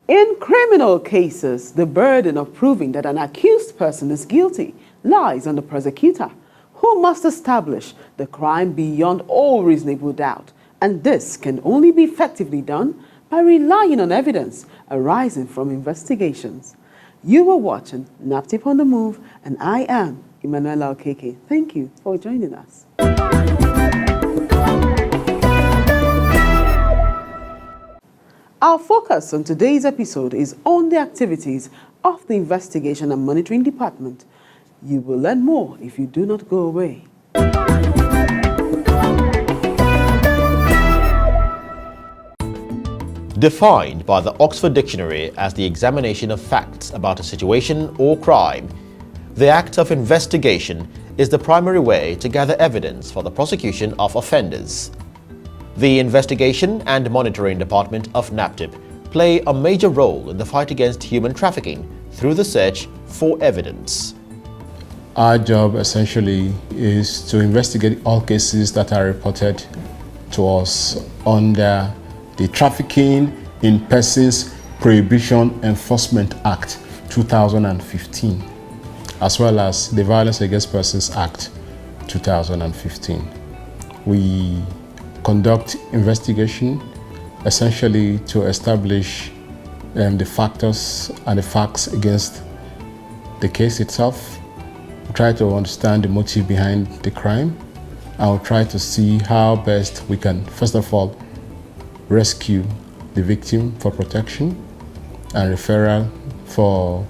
In criminal cases, the burden of proving that an accused person is guilty lies on the prosecutor, who must establish the crime beyond all reasonable doubt. And this can only be effectively done by relying on evidence arising from investigations. You are watching NAPTIP on the Move, and I am Emmanuela Okeke. Thank you for joining us. Our focus on today's episode is on the activities of the Investigation and Monitoring Department. You will learn more if you do not go away. Defined by the Oxford Dictionary as the examination of facts about a situation or crime, the act of investigation is the primary way to gather evidence for the prosecution of offenders. The Investigation and Monitoring Department of NAPTIP play a major role in the fight against human trafficking through the search for evidence. Our job essentially is to investigate all cases that are reported to us under the Trafficking in Persons Prohibition Enforcement Act 2015, as well as the Violence Against Persons Act 2015. We conduct investigation essentially to establish the factors and the facts against the case itself. We try to understand the motive behind the crime, and we'll try to see how best we can, first of all, rescue the victim for protection and referral for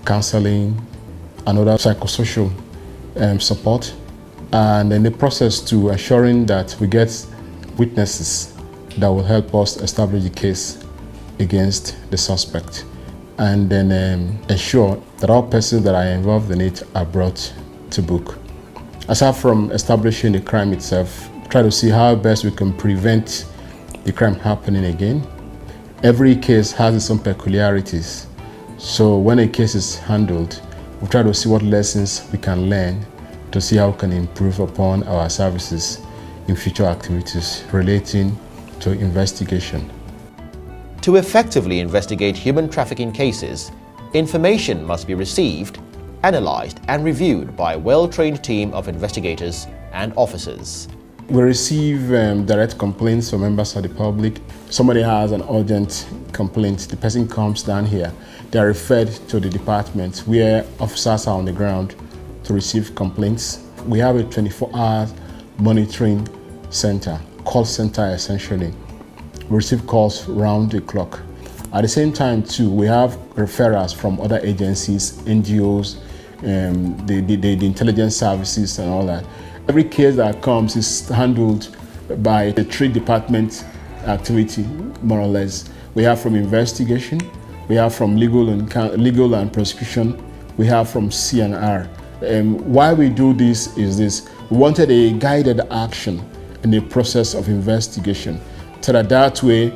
counseling and other psychosocial support, and in the process to ensuring that we get witnesses that will help us establish the case against the suspect, and then ensure that all persons that are involved in it are brought to book. Aside from establishing the crime itself, try to see how best we can prevent the crime happening again. Every case has its own peculiarities, so when a case is handled, we try to see what lessons we can learn to see how we can improve upon our services in future activities relating to investigation. To effectively investigate human trafficking cases, information must be received, analyzed, and reviewed by a well-trained team of investigators and officers. We receive direct complaints from members of the public. Somebody has an urgent complaint, the person comes down here, they are referred to the department where officers are on the ground to receive complaints. We have a 24-hour monitoring center, call center essentially. We receive calls round the clock. At the same time too, we have referrals from other agencies, NGOs, the intelligence services and all that. Every case that comes is handled by the three department activity, more or less. We have from investigation, we have from legal and prosecution, we have from C&R. Why we do this is this: we wanted a guided action in the process of investigation, so that way,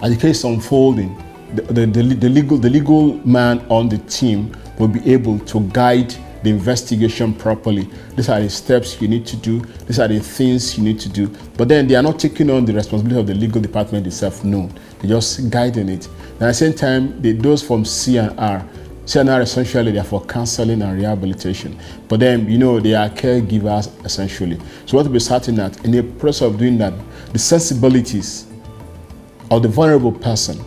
as the case unfolding, the legal man on the team will be able to guide the investigation properly. These are the steps you need to do, these are the things you need to do. But then they are not taking on the responsibility of the legal department itself, no. They're just guiding it. And at the same time, those from C&R, CNR essentially they're for counseling and rehabilitation. But then, you know, they are caregivers essentially. So we want to be certain that in the process of doing that, the sensibilities of the vulnerable person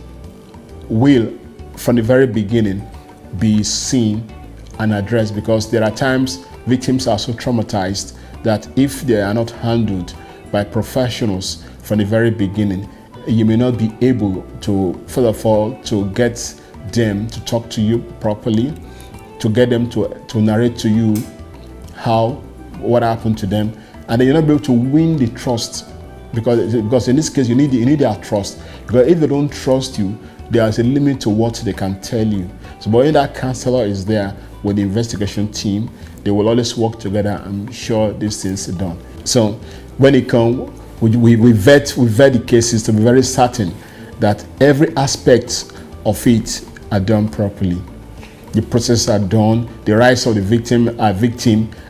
will, from the very beginning, be seen and addressed, because there are times victims are so traumatized that if they are not handled by professionals from the very beginning, you may not be able to, first of all, to get them to talk to you properly, to get them to narrate to you what happened to them, and then you're not able to win the trust, because in this case you need their trust, because if they don't trust you, there's a limit to what they can tell you. So but when that counselor is there with the investigation team, they will always work together and ensure these things are done. So when it comes, we vet the cases to be very certain that every aspect of it are done properly. The processes are done, the rights of the victim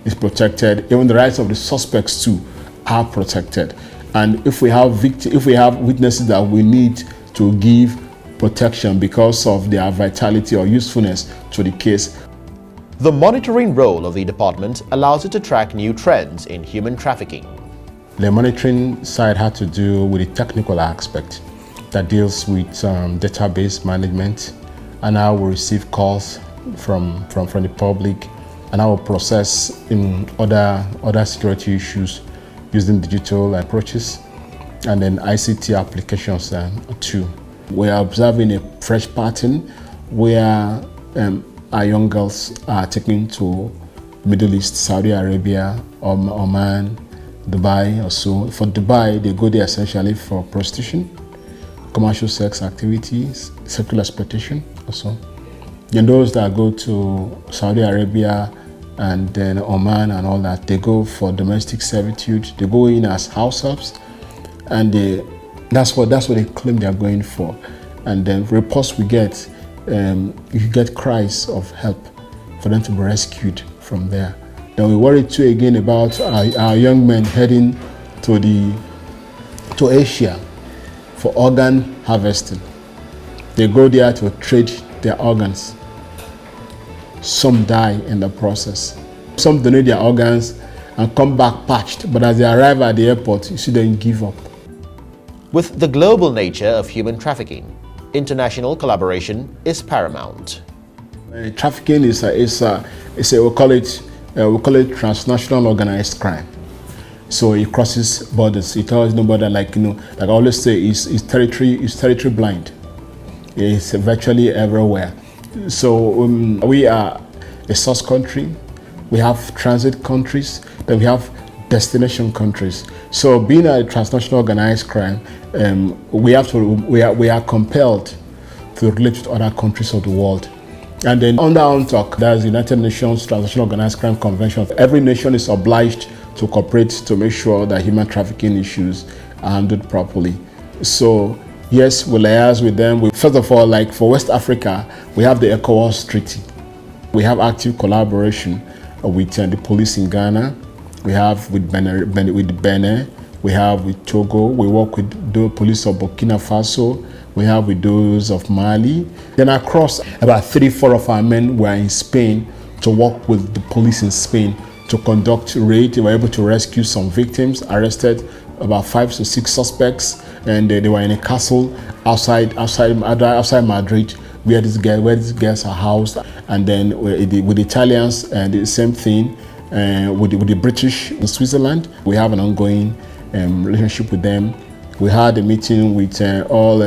is protected, even the rights of the suspects too are protected. And if we have witnesses that we need to give protection because of their vitality or usefulness to the case. The monitoring role of the department allows it to track new trends in human trafficking. The monitoring side had to do with the technical aspect that deals with database management, and how we receive calls from the public, and how we process in other security issues using digital approaches, and then ICT applications too. We are observing a fresh pattern where our young girls are taken to Middle East, Saudi Arabia, Oman, Dubai or so. For Dubai, they go there essentially for prostitution, commercial sex activities, sexual exploitation also. Then those that go to Saudi Arabia and then Oman and all that, they go for domestic servitude. They go in as house helps, and that's what they claim they are going for. And then reports we get, you get cries of help for them to be rescued from there. Then we worry too again about our young men heading to Asia for organ harvesting. They go there to trade their organs. Some die in the process. Some donate their organs and come back parched, but as they arrive at the airport, you see them give up. With the global nature of human trafficking, international collaboration is paramount. Trafficking is we call it transnational organized crime. So it crosses borders. It has no border. Like I always say, is territory blind. It's virtually everywhere. So we are a source country. We have transit countries. Then we have destination countries. So being a transnational organized crime, we are compelled to relate with other countries of the world. And then under UNTOC, there's the United Nations Transnational Organized Crime Convention. Every nation is obliged to cooperate to make sure that human trafficking issues are handled properly. So yes, we liaise with them. First of all, like for West Africa, we have the ECOWAS Treaty. We have active collaboration with the police in Ghana. We have with Benin. We have with Togo. We work with the police of Burkina Faso. We have with those of Mali. Then across, about 3-4 of our men were in Spain to work with the police in Spain to conduct raid. They were able to rescue some victims, arrested about 5 to 6 suspects, and they were in a castle outside Madrid, where these girls are housed. And then with the Italians, and the same thing. With the British in Switzerland, we have an ongoing relationship with them. We had a meeting with all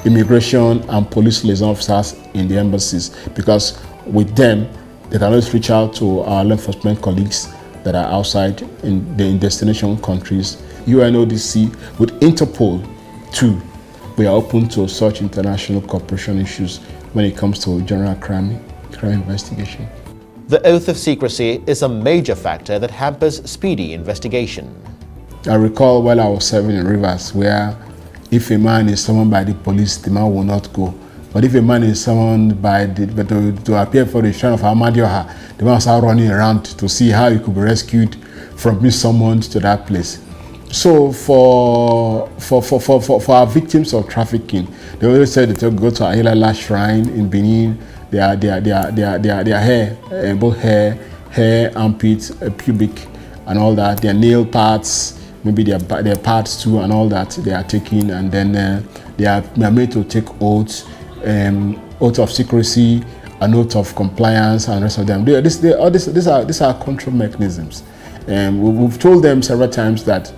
immigration and police liaison officers in the embassies, because with them, they can always reach out to our law enforcement colleagues that are outside in destination countries. UNODC, with Interpol too, we are open to such international cooperation issues when it comes to general crime investigation. The oath of secrecy is a major factor that hampers speedy investigation. I recall while I was serving in Rivers, where if a man is summoned by the police, the man will not go. But if a man is summoned to appear for the shrine of Ahmadiyya, the man will start running around to see how he could be rescued from being summoned to that place. So for our victims of trafficking, they always say that they go to Ayilala Shrine in Benin, their hair, both hair, armpits, pubic, and all that. Their nail parts, maybe their parts too, and all that they are taking, and then they are made to take oaths, oath of secrecy, an oath of compliance, and the rest of them. These are control mechanisms. We've told them several times that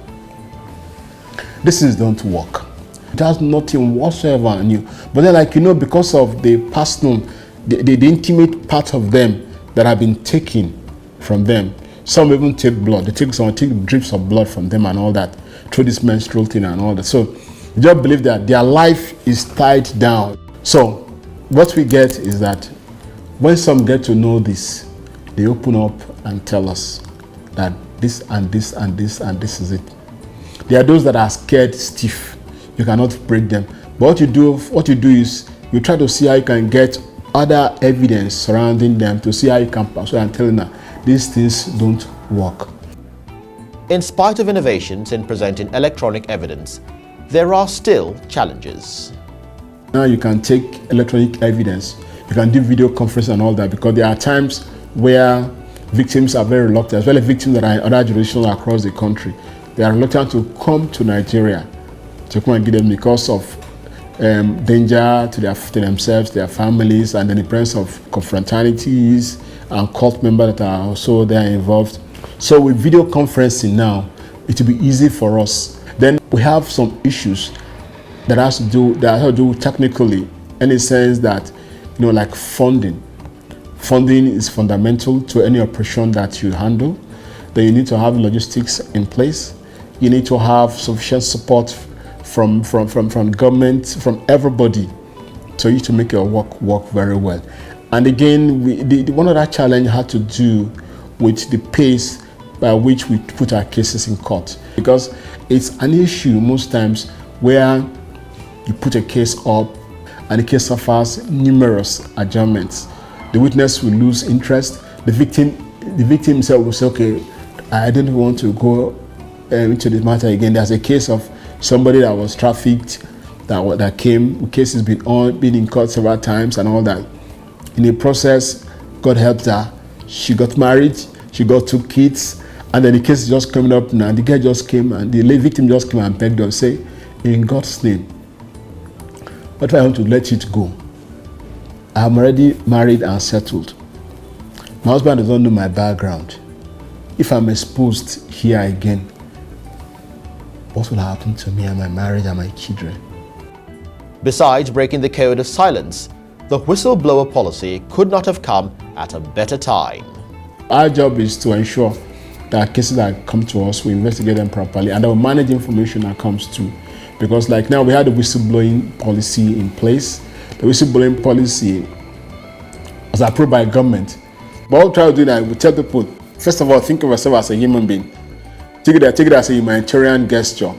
this is don't work. It has nothing whatsoever on you. But then, like, because of the personal, the intimate part of them that have been taken from them, some even take blood. They take drips of blood from them and all that through this menstrual thing and all that. So you just believe that their life is tied down. So what we get is that when some get to know this, they open up and tell us that this and this and this and this is it. There are those that are scared stiff. You cannot break them. But what you do is you try to see how you can get other evidence surrounding them to see how you can persuade and tell them these things don't work. In spite of innovations in presenting electronic evidence, there are still challenges. Now you can take electronic evidence, you can do video conference and all that, because there are times where victims are very reluctant, as well as victims that are in other jurisdictions across the country. They are reluctant to come to Nigeria to come and get them because of danger to themselves, their families, and then the presence of confraternities and cult members that are also there involved. So with video conferencing now, it will be easy for us. Then we have some issues that have to do technically, in the sense that, like funding. Funding is fundamental to any operation that you handle. Then you need to have logistics in place. You need to have sufficient support from government, from everybody, so you to make your work very well. And again, one other challenge had to do with the pace by which we put our cases in court, because it's an issue most times where you put a case up and the case suffers numerous adjournments. The witness will lose interest. The victim himself will say, okay, I didn't want to go into this matter again. There's a case of somebody that was trafficked that came. The case has been in court several times and all that. In the process, God helped her. She got married. She got 2 kids. And then the case is just coming up now. The guy just came and the victim just came and begged her, say, in God's name, what if I want to let it go? I'm already married and settled. My husband doesn't know my background. If I'm exposed here again, what will happen to me and my marriage and my children? Besides breaking the code of silence, the whistleblower policy could not have come at a better time. Our job is to ensure that cases that come to us, we investigate them properly, and that we manage information that comes to. Because like now, we had a whistleblowing policy in place. The whistleblowing policy was approved by government. But what we try to do now, we tell people, first of all, think of yourself as a human being. Take it as a humanitarian gesture,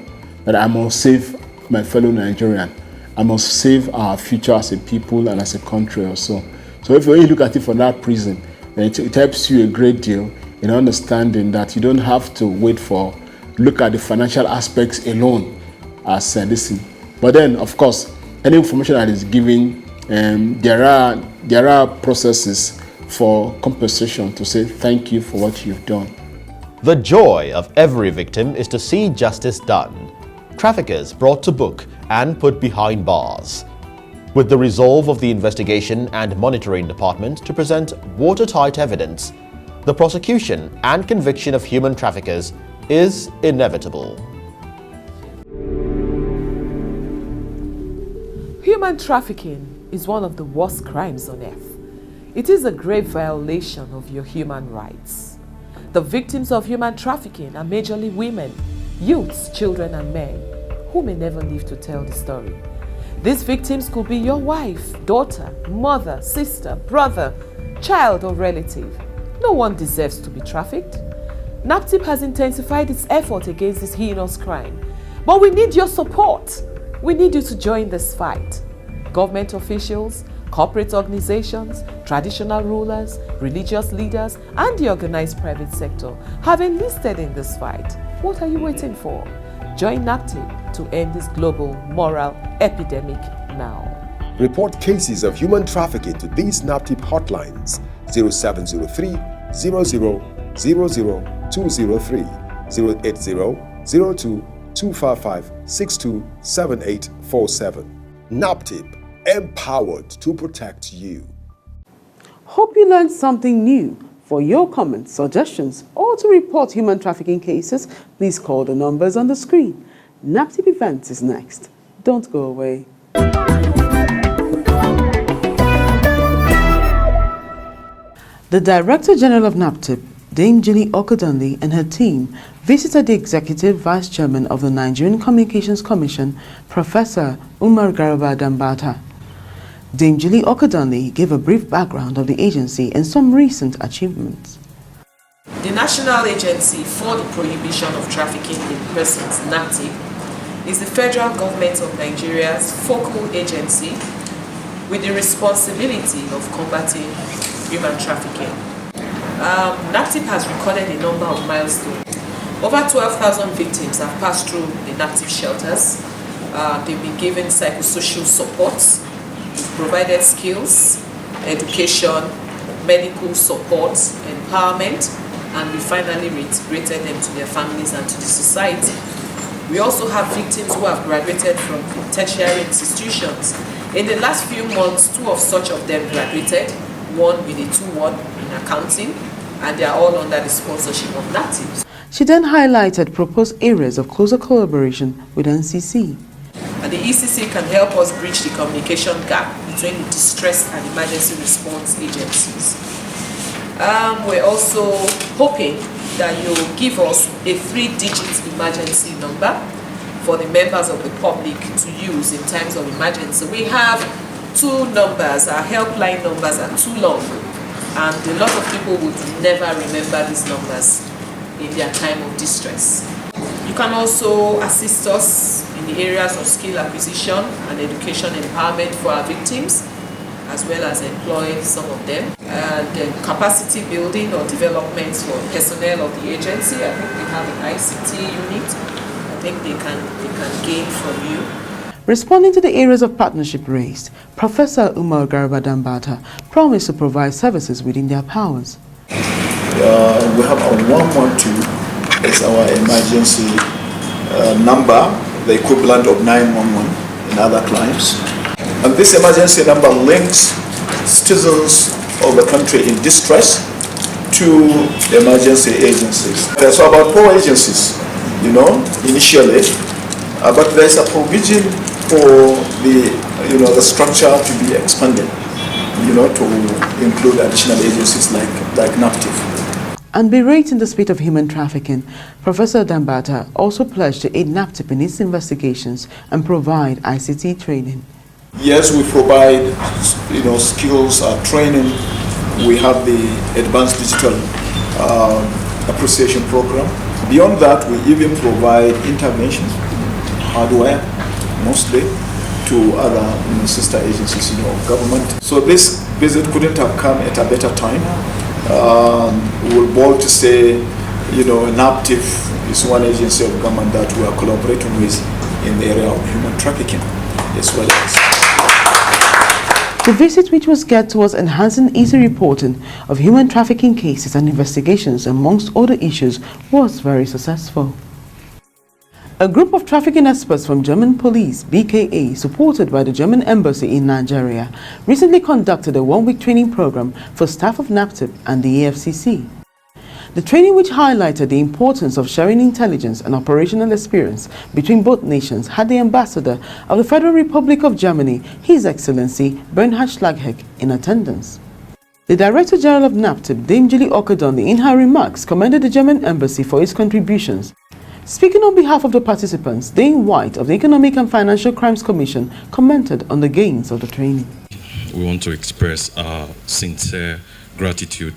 that I must save my fellow Nigerian. I must save our future as a people and as a country also. So if you look at it from that prism, then it helps you a great deal in understanding that you don't have to look at the financial aspects alone as this thing. But then, of course, any information that is given, there are processes for compensation to say thank you for what you've done. The joy of every victim is to see justice done, traffickers brought to book and put behind bars, with the resolve of the investigation and monitoring department to present watertight evidence. The prosecution and conviction of human traffickers is inevitable. Human trafficking is one of the worst crimes on earth. It is a grave violation of your human rights. The victims of human trafficking are majorly women, youths, children, and men who may never live to tell the story. These victims could be your wife, daughter, mother, sister, brother, child, or relative. No one deserves to be trafficked. NAPTIP has intensified its effort against this heinous crime, but we need your support. We need you to join this fight. Government officials, corporate organizations, traditional rulers, religious leaders, and the organized private sector have enlisted in this fight. What are you waiting for? Join NAPTIP to end this global moral epidemic now. Report cases of human trafficking to these NAPTIP hotlines: 0703 00 203, 080 02 255 627847. NAPTIP, empowered to protect you. Hope you learned something new. For your comments, suggestions, or to report human trafficking cases, please call the numbers on the screen. NAPTIP Events is next. Don't go away. The Director General of NAPTIP, Dame Julie Okodondi, and her team visited the Executive Vice Chairman of the Nigerian Communications Commission, Professor Umar Garba Dambata. Dame Julie Okodondi gave a brief background of the agency and some recent achievements. The National Agency for the Prohibition of Trafficking in Persons, NAPTIP, is the federal government of Nigeria's focal agency with the responsibility of combating human trafficking. NAPTIP has recorded a number of milestones. Over 12,000 victims have passed through the NAPTIP shelters. They've been given psychosocial support, provided skills, education, medical support, empowerment, and we finally reintegrated them to their families and to the society. We also have victims who have graduated from tertiary institutions. In the last few months, 2 of such of them graduated, one with a 2-1 in accounting, and they are all under the sponsorship of NAPTIP. She then highlighted proposed areas of closer collaboration with NCC. And the ECC can help us bridge the communication gap between the distress and emergency response agencies. We're also hoping that you'll give us a 3-digit emergency number for the members of the public to use in times of emergency. We have 2 numbers, our helpline numbers are too long, and a lot of people would never remember these numbers in their time of distress. You can also assist us in the areas of skill acquisition and education empowerment for our victims, as well as employ some of them, and then capacity building or development for personnel of the agency. I think we have an ICT unit. I think they can gain from you. Responding to the areas of partnership raised, Professor Umar Garba Dambata promised to provide services within their powers. We have our 112 as our emergency number, the equivalent of 911 in other climes. And this emergency number links citizens of the country in distress to the emergency agencies. There's about 4 agencies, initially, but there's a provision for the structure to be expanded, to include additional agencies like NAPTIP. And berating the spate of human trafficking, Professor Dambata also pledged to aid NAPTIP in its investigations and provide ICT training. Yes, we provide, skills training. We have the Advanced Digital Appreciation Program. Beyond that, we even provide interventions, hardware, mostly, to other sister agencies of government. So this visit couldn't have come at a better time. We're bold to say, NAPTIP is one agency of government that we are collaborating with in the area of human trafficking, as well as. The visit, which was geared towards enhancing easy reporting of human trafficking cases and investigations amongst other issues, was very successful. A group of trafficking experts from German police, BKA, supported by the German Embassy in Nigeria, recently conducted a 1-week training program for staff of NAPTIP and the AFCC. The training, which highlighted the importance of sharing intelligence and operational experience between both nations, had the ambassador of the Federal Republic of Germany, His Excellency Bernhard Schlagheck, in attendance. The Director General of NAPTIP, Dame Julie Okodondi, in her remarks commended the German Embassy for its contributions. Speaking on behalf of the participants, Dane White of the Economic and Financial Crimes Commission commented on the gains of the training. We want to express our sincere gratitude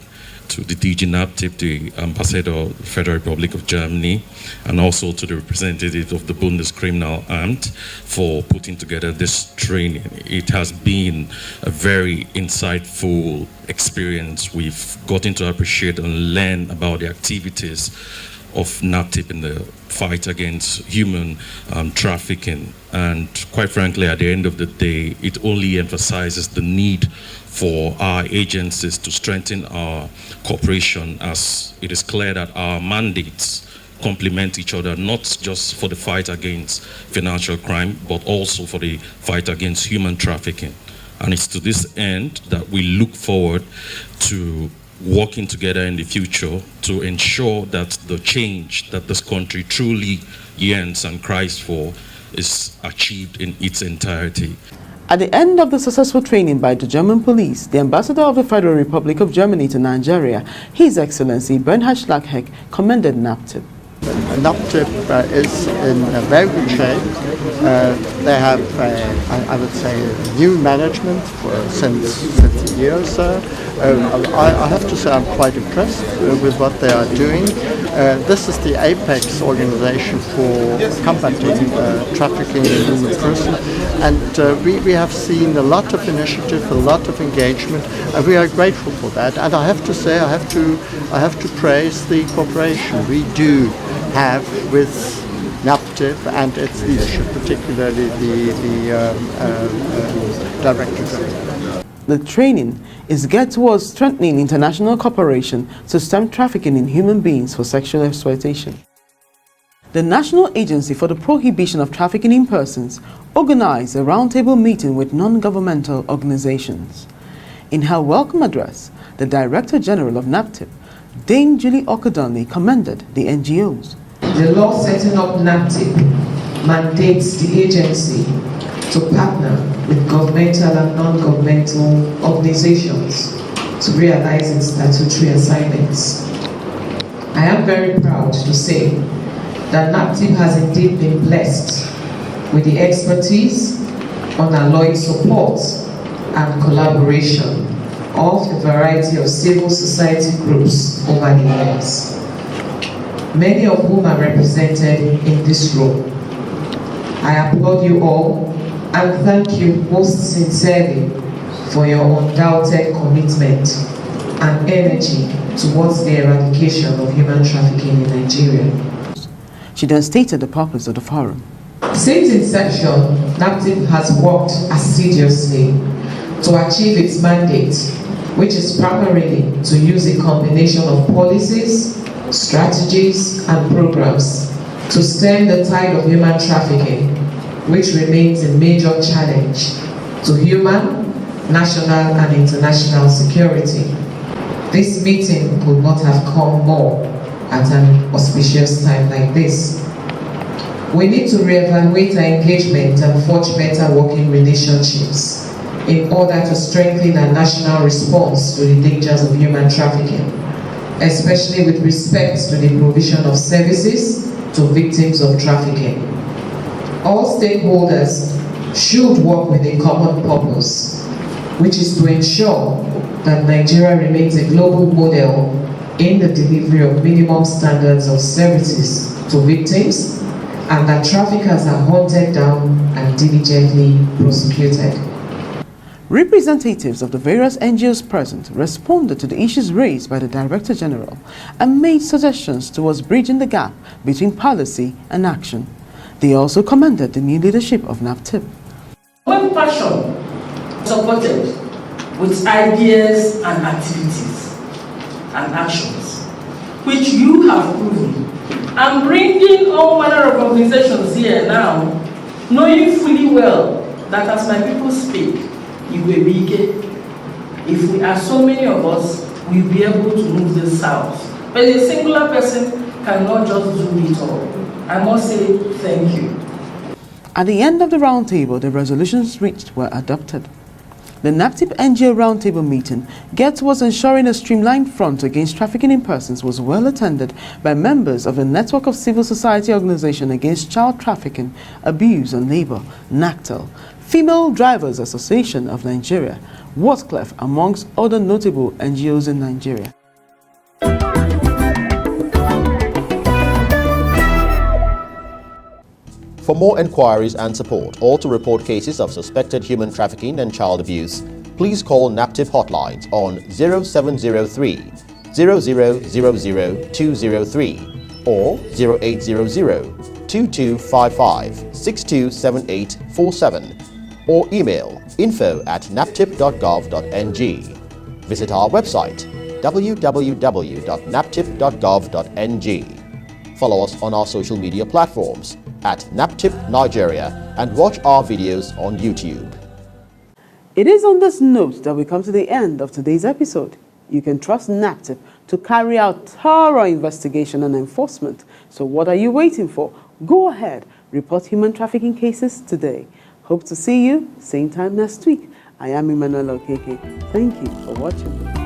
to the DG NAPTIP, the Ambassador of the Federal Republic of Germany, and also to the representative of the Bundeskriminalamt for putting together this training. It has been a very insightful experience. We've gotten to appreciate and learn about the activities of NAPTIP in the fight against human trafficking. And quite frankly, at the end of the day, it only emphasizes the need for our agencies to strengthen our cooperation, as it is clear that our mandates complement each other, not just for the fight against financial crime, but also for the fight against human trafficking. And it's to this end that we look forward to working together in the future to ensure that the change that this country truly yearns and cries for is achieved in its entirety. At the end of the successful training by the German police, the ambassador of the Federal Republic of Germany to Nigeria, His Excellency Bernhard Schlagheck, commended NAPTIP. NAPTIP is in a very good shape. They have, I would say, new management since years. I have to say I'm quite impressed with what they are doing. This is the apex organization for combating trafficking in human person, and we have seen a lot of initiative, a lot of engagement, and we are grateful for that. And I have to say, I have to praise the cooperation we do have with NAPTIP and its leadership, particularly the Director General. The training is geared towards strengthening international cooperation to stem trafficking in human beings for sexual exploitation. The National Agency for the Prohibition of Trafficking in Persons organized a roundtable meeting with non-governmental organizations. In her welcome address, the Director General of NAPTIP, Dame Julie Okudonli, commended the NGOs. The law setting up NAPTIP mandates the agency to partner with governmental and non-governmental organizations to realize its statutory assignments. I am very proud to say that NAPTIP has indeed been blessed with the expertise, unalloyed support and collaboration of a variety of civil society groups over the years, many of whom are represented in this room. I applaud you all and thank you most sincerely for your undoubted commitment and energy towards the eradication of human trafficking in Nigeria. She then stated the purpose of the forum. Since inception, NAPTIP has worked assiduously to achieve its mandate, which is primarily to use a combination of policies, strategies, and programs to stem the tide of human trafficking, which remains a major challenge to human, national, and international security. This meeting could not have come more at an auspicious time like this. We need to reevaluate our engagement and forge better working relationships in order to strengthen our national response to the dangers of human trafficking, especially with respect to the provision of services to victims of trafficking. All stakeholders should work with a common purpose, which is to ensure that Nigeria remains a global model in the delivery of minimum standards of services to victims, and that traffickers are hunted down and diligently prosecuted. Representatives of the various NGOs present responded to the issues raised by the Director General and made suggestions towards bridging the gap between policy and action. They also commended the new leadership of NAPTIP. When passion supported with ideas and activities and actions, which you have proven, and bringing all manner of organizations here now, knowing fully well that as my people speak, if we are so many of us, we'll be able to move this south. But a singular person cannot just do it all. I must say thank you. At the end of the roundtable, the resolutions reached were adopted. The NAPTIP NGO roundtable meeting geared towards ensuring a streamlined front against trafficking in persons was well attended by members of the Network of Civil Society Organization Against Child Trafficking, Abuse and Labor, NACTEL, Female Drivers Association of Nigeria, Whatclef, amongst other notable NGOs in Nigeria. For more enquiries and support, or to report cases of suspected human trafficking and child abuse, please call NAPTIP hotlines on 0703 0000 203 or 0800-2255-627847 or email info@naptip.gov.ng. Visit our website www.naptip.gov.ng. Follow us on our social media platforms at NAPTIP Nigeria and watch our videos on YouTube. It is on this note that we come to the end of today's episode. You can trust NAPTIP to carry out thorough investigation and enforcement. So what are you waiting for? Go ahead, report human trafficking cases today. Hope to see you same time next week. I am Emmanuel Okeke. Thank you for watching.